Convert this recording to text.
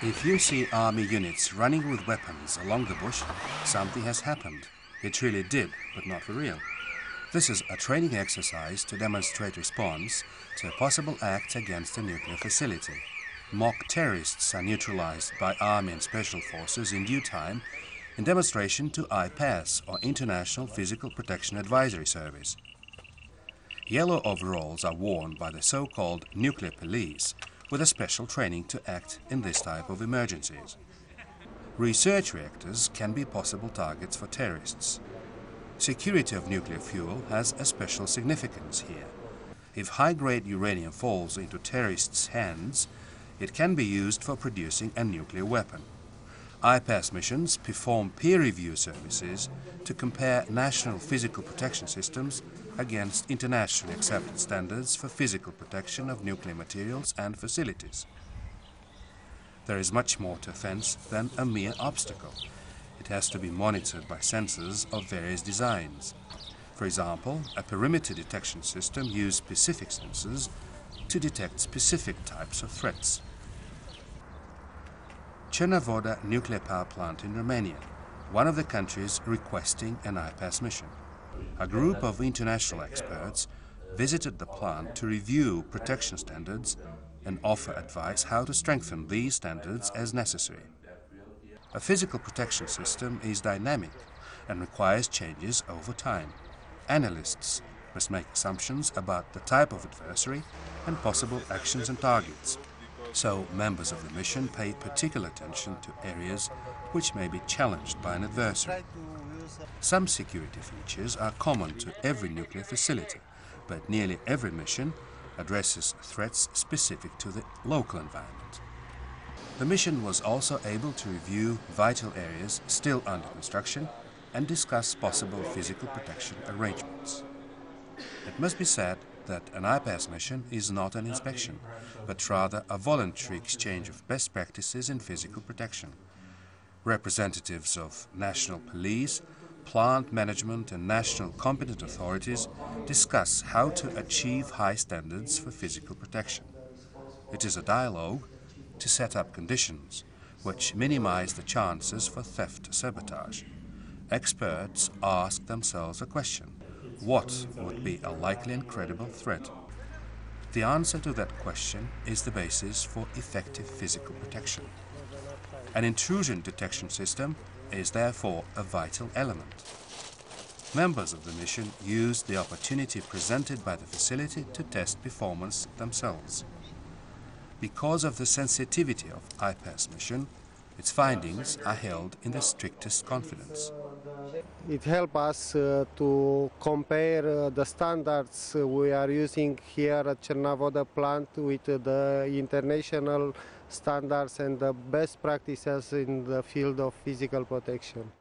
If you see army units running with weapons along the bush, something has happened. It really did, but not for real. This is a training exercise to demonstrate response to a possible act against a nuclear facility. Mock terrorists are neutralized by army and special forces in due time in demonstration to IPAS, or International Physical Protection Advisory Service. Yellow overalls are worn by the so-called nuclear police, with a special training to act in this type of emergencies. Research reactors can be possible targets for terrorists. Security of nuclear fuel has a special significance here. If high-grade uranium falls into terrorists' hands, it can be used for producing a nuclear weapon. IPAS missions perform peer review services to compare national physical protection systems against internationally accepted standards for physical protection of nuclear materials and facilities. There is much more to a fence than a mere obstacle. It has to be monitored by sensors of various designs. For example, a perimeter detection system uses specific sensors to detect specific types of threats. Cernavodă nuclear power plant in Romania, one of the countries requesting an IPAS mission. A group of international experts visited the plant to review protection standards and offer advice how to strengthen these standards as necessary. A physical protection system is dynamic and requires changes over time. Analysts must make assumptions about the type of adversary and possible actions and targets. So members of the mission pay particular attention to areas which may be challenged by an adversary. Some security features are common to every nuclear facility, but nearly every mission addresses threats specific to the local environment. The mission was also able to review vital areas still under construction and discuss possible physical protection arrangements. It must be said that an IPAS mission is not an inspection, but rather a voluntary exchange of best practices in physical protection. Representatives of national police, plant management and national competent authorities discuss how to achieve high standards for physical protection. It is a dialogue to set up conditions which minimize the chances for theft or sabotage. Experts ask themselves a question: what would be a likely and credible threat? The answer to that question is the basis for effective physical protection. An intrusion detection system is therefore a vital element. Members of the mission used the opportunity presented by the facility to test performance themselves. Because of the sensitivity of IPAS mission, its findings are held in the strictest confidence. It helps us to compare the standards we are using here at Cernavodă plant with the international standards and the best practices in the field of physical protection.